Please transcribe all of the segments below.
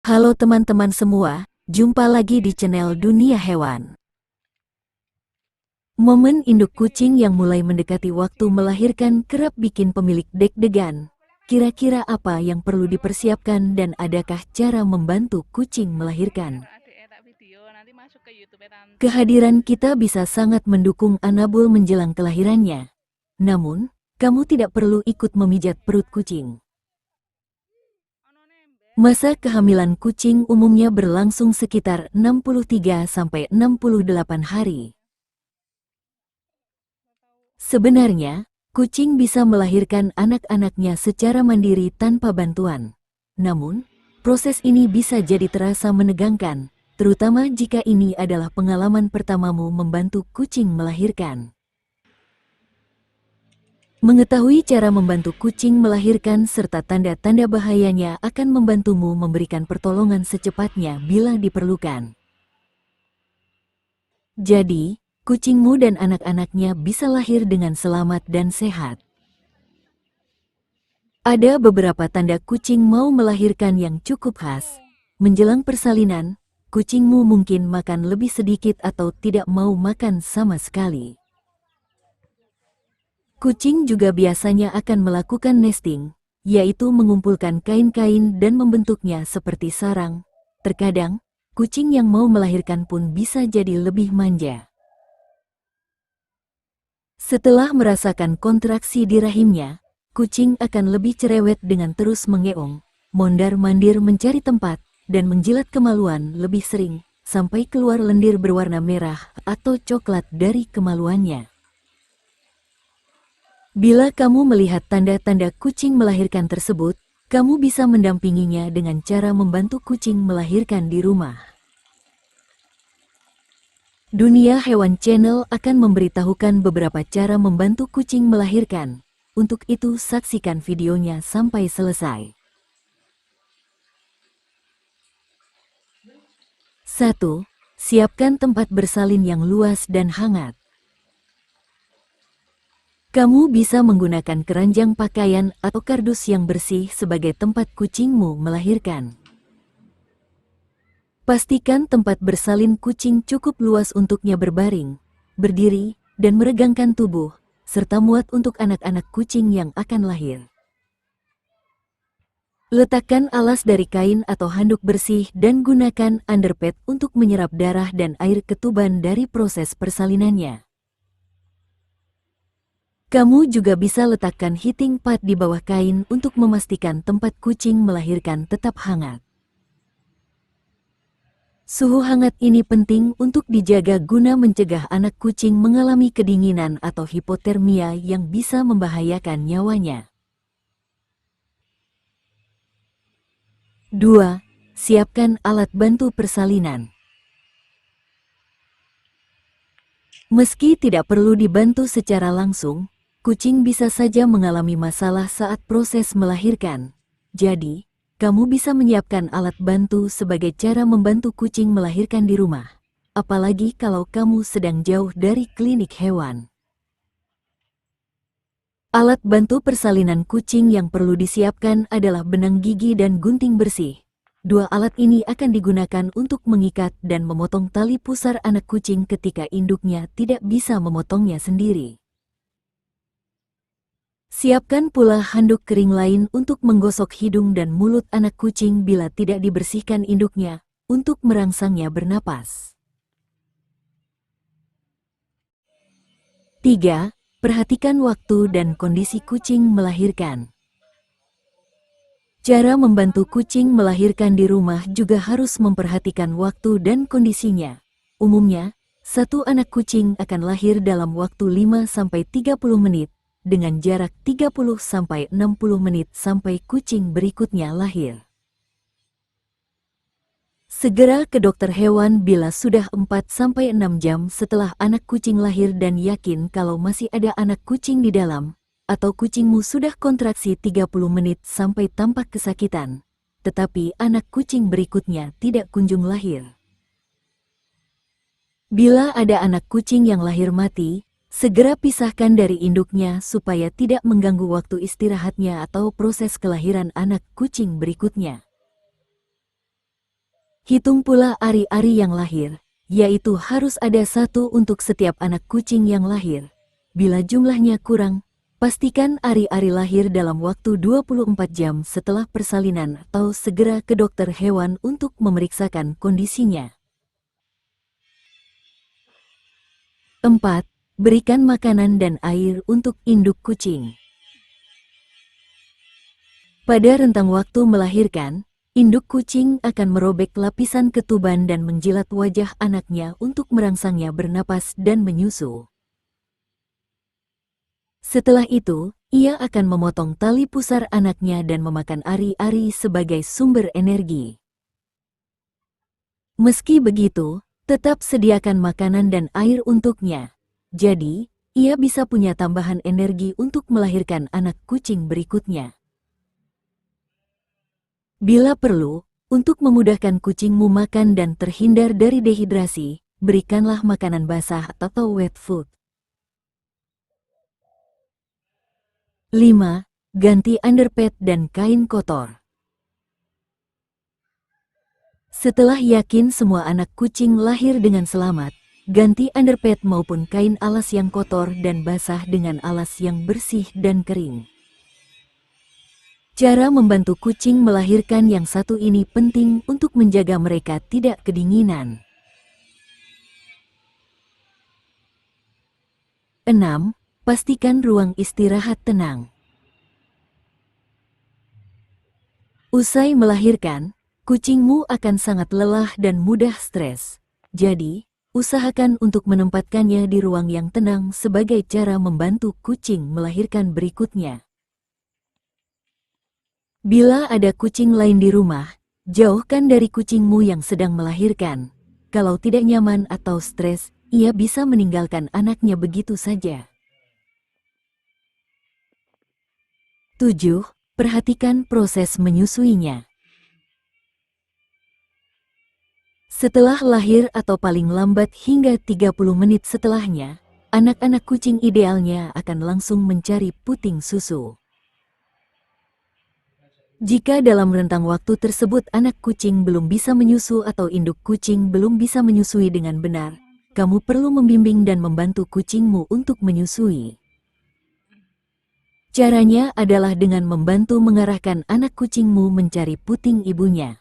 Halo teman-teman semua, jumpa lagi di channel Dunia Hewan. Momen induk kucing yang mulai mendekati waktu melahirkan kerap bikin pemilik deg-degan. Kira-kira apa yang perlu dipersiapkan dan adakah cara membantu kucing melahirkan? Kehadiran kita bisa sangat mendukung Anabul menjelang kelahirannya. Namun, kamu tidak perlu ikut memijat perut kucing. Masa kehamilan kucing umumnya berlangsung sekitar 63-68 hari. Sebenarnya, kucing bisa melahirkan anak-anaknya secara mandiri tanpa bantuan. Namun, proses ini bisa jadi terasa menegangkan, terutama jika ini adalah pengalaman pertamamu membantu kucing melahirkan. Mengetahui cara membantu kucing melahirkan serta tanda-tanda bahayanya akan membantumu memberikan pertolongan secepatnya bila diperlukan. Jadi, kucingmu dan anak-anaknya bisa lahir dengan selamat dan sehat. Ada beberapa tanda kucing mau melahirkan yang cukup khas. Menjelang persalinan, kucingmu mungkin makan lebih sedikit atau tidak mau makan sama sekali. Kucing juga biasanya akan melakukan nesting, yaitu mengumpulkan kain-kain dan membentuknya seperti sarang. Terkadang, kucing yang mau melahirkan pun bisa jadi lebih manja. Setelah merasakan kontraksi di rahimnya, kucing akan lebih cerewet dengan terus mengeong, mondar-mandir mencari tempat, dan menjilat kemaluan lebih sering, sampai keluar lendir berwarna merah atau coklat dari kemaluannya. Bila kamu melihat tanda-tanda kucing melahirkan tersebut, kamu bisa mendampinginya dengan cara membantu kucing melahirkan di rumah. Dunia Hewan Channel akan memberitahukan beberapa cara membantu kucing melahirkan. Untuk itu saksikan videonya sampai selesai. 1. Siapkan tempat bersalin yang luas dan hangat. Kamu bisa menggunakan keranjang pakaian atau kardus yang bersih sebagai tempat kucingmu melahirkan. Pastikan tempat bersalin kucing cukup luas untuknya berbaring, berdiri, dan meregangkan tubuh, serta muat untuk anak-anak kucing yang akan lahir. Letakkan alas dari kain atau handuk bersih dan gunakan underpad untuk menyerap darah dan air ketuban dari proses persalinannya. Kamu juga bisa letakkan heating pad di bawah kain untuk memastikan tempat kucing melahirkan tetap hangat. Suhu hangat ini penting untuk dijaga guna mencegah anak kucing mengalami kedinginan atau hipotermia yang bisa membahayakan nyawanya. 2. Siapkan alat bantu persalinan. Meski tidak perlu dibantu secara langsung, kucing bisa saja mengalami masalah saat proses melahirkan. Jadi, kamu bisa menyiapkan alat bantu sebagai cara membantu kucing melahirkan di rumah. Apalagi kalau kamu sedang jauh dari klinik hewan. Alat bantu persalinan kucing yang perlu disiapkan adalah benang gigi dan gunting bersih. Dua alat ini akan digunakan untuk mengikat dan memotong tali pusar anak kucing ketika induknya tidak bisa memotongnya sendiri. Siapkan pula handuk kering lain untuk menggosok hidung dan mulut anak kucing bila tidak dibersihkan induknya, untuk merangsangnya bernapas. 3. Perhatikan waktu dan kondisi kucing melahirkan. Cara membantu kucing melahirkan di rumah juga harus memperhatikan waktu dan kondisinya. Umumnya, satu anak kucing akan lahir dalam waktu 5-30 menit, dengan jarak 30-60 menit sampai kucing berikutnya lahir. Segera ke dokter hewan bila sudah 4-6 jam setelah anak kucing lahir dan yakin kalau masih ada anak kucing di dalam, atau kucingmu sudah kontraksi 30 menit sampai tampak kesakitan, tetapi anak kucing berikutnya tidak kunjung lahir. Bila ada anak kucing yang lahir mati, segera pisahkan dari induknya supaya tidak mengganggu waktu istirahatnya atau proses kelahiran anak kucing berikutnya. Hitung pula ari-ari yang lahir, yaitu harus ada satu untuk setiap anak kucing yang lahir. Bila jumlahnya kurang, pastikan ari-ari lahir dalam waktu 24 jam setelah persalinan atau segera ke dokter hewan untuk memeriksakan kondisinya. 4. Berikan makanan dan air untuk induk kucing. Pada rentang waktu melahirkan, induk kucing akan merobek lapisan ketuban dan menjilat wajah anaknya untuk merangsangnya bernapas dan menyusu. Setelah itu, ia akan memotong tali pusar anaknya dan memakan ari-ari sebagai sumber energi. Meski begitu, tetap sediakan makanan dan air untuknya. Jadi, ia bisa punya tambahan energi untuk melahirkan anak kucing berikutnya. Bila perlu, untuk memudahkan kucingmu makan dan terhindar dari dehidrasi, berikanlah makanan basah atau wet food. 5. Ganti underpad dan kain kotor. Setelah yakin semua anak kucing lahir dengan selamat, ganti underpad maupun kain alas yang kotor dan basah dengan alas yang bersih dan kering. Cara membantu kucing melahirkan yang satu ini penting untuk menjaga mereka tidak kedinginan. 6. Pastikan ruang istirahat tenang. Usai melahirkan, kucingmu akan sangat lelah dan mudah stres. Jadi, usahakan untuk menempatkannya di ruang yang tenang sebagai cara membantu kucing melahirkan berikutnya. Bila ada kucing lain di rumah, jauhkan dari kucingmu yang sedang melahirkan. Kalau tidak nyaman atau stres, ia bisa meninggalkan anaknya begitu saja. 7. Perhatikan proses menyusuinya. Setelah lahir atau paling lambat hingga 30 menit setelahnya, anak-anak kucing idealnya akan langsung mencari puting susu. Jika dalam rentang waktu tersebut anak kucing belum bisa menyusu atau induk kucing belum bisa menyusui dengan benar, kamu perlu membimbing dan membantu kucingmu untuk menyusui. Caranya adalah dengan membantu mengarahkan anak kucingmu mencari puting ibunya.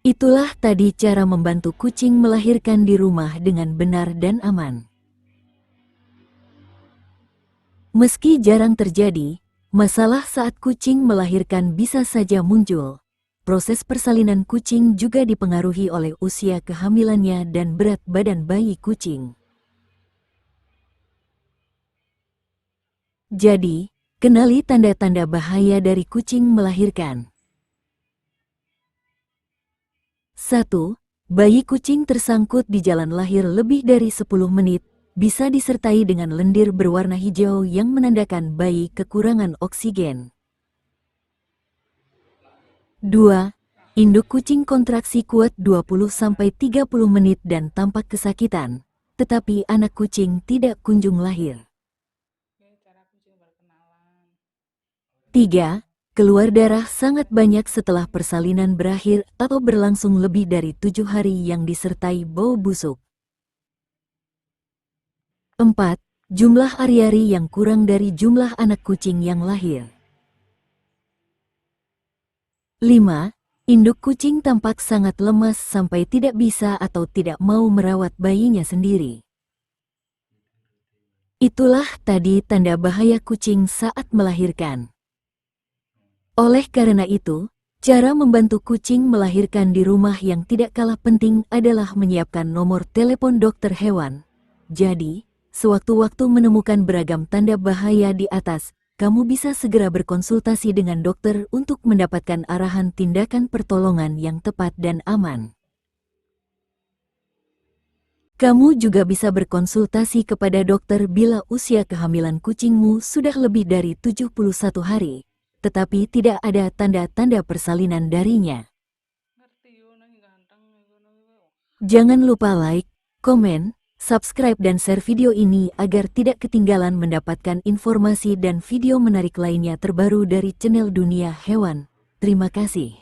Itulah tadi cara membantu kucing melahirkan di rumah dengan benar dan aman. Meski jarang terjadi, masalah saat kucing melahirkan bisa saja muncul. Proses persalinan kucing juga dipengaruhi oleh usia kehamilannya dan berat badan bayi kucing. Jadi, kenali tanda-tanda bahaya dari kucing melahirkan. 1. Bayi kucing tersangkut di jalan lahir lebih dari 10 menit, bisa disertai dengan lendir berwarna hijau yang menandakan bayi kekurangan oksigen. 2. Induk kucing kontraksi kuat 20-30 menit dan tampak kesakitan, tetapi anak kucing tidak kunjung lahir. 3. Keluar darah sangat banyak setelah persalinan berakhir atau berlangsung lebih dari 7 hari yang disertai bau busuk. 4. Jumlah ari-ari yang kurang dari jumlah anak kucing yang lahir. 5. Induk kucing tampak sangat lemas sampai tidak bisa atau tidak mau merawat bayinya sendiri. Itulah tadi tanda bahaya kucing saat melahirkan. Oleh karena itu, cara membantu kucing melahirkan di rumah yang tidak kalah penting adalah menyiapkan nomor telepon dokter hewan. Jadi, sewaktu-waktu menemukan beragam tanda bahaya di atas, kamu bisa segera berkonsultasi dengan dokter untuk mendapatkan arahan tindakan pertolongan yang tepat dan aman. Kamu juga bisa berkonsultasi kepada dokter bila usia kehamilan kucingmu sudah lebih dari 71 hari. Tetapi tidak ada tanda-tanda persalinan darinya. Jangan lupa like, komen, subscribe dan share video ini agar tidak ketinggalan mendapatkan informasi dan video menarik lainnya terbaru dari channel Dunia Hewan. Terima kasih.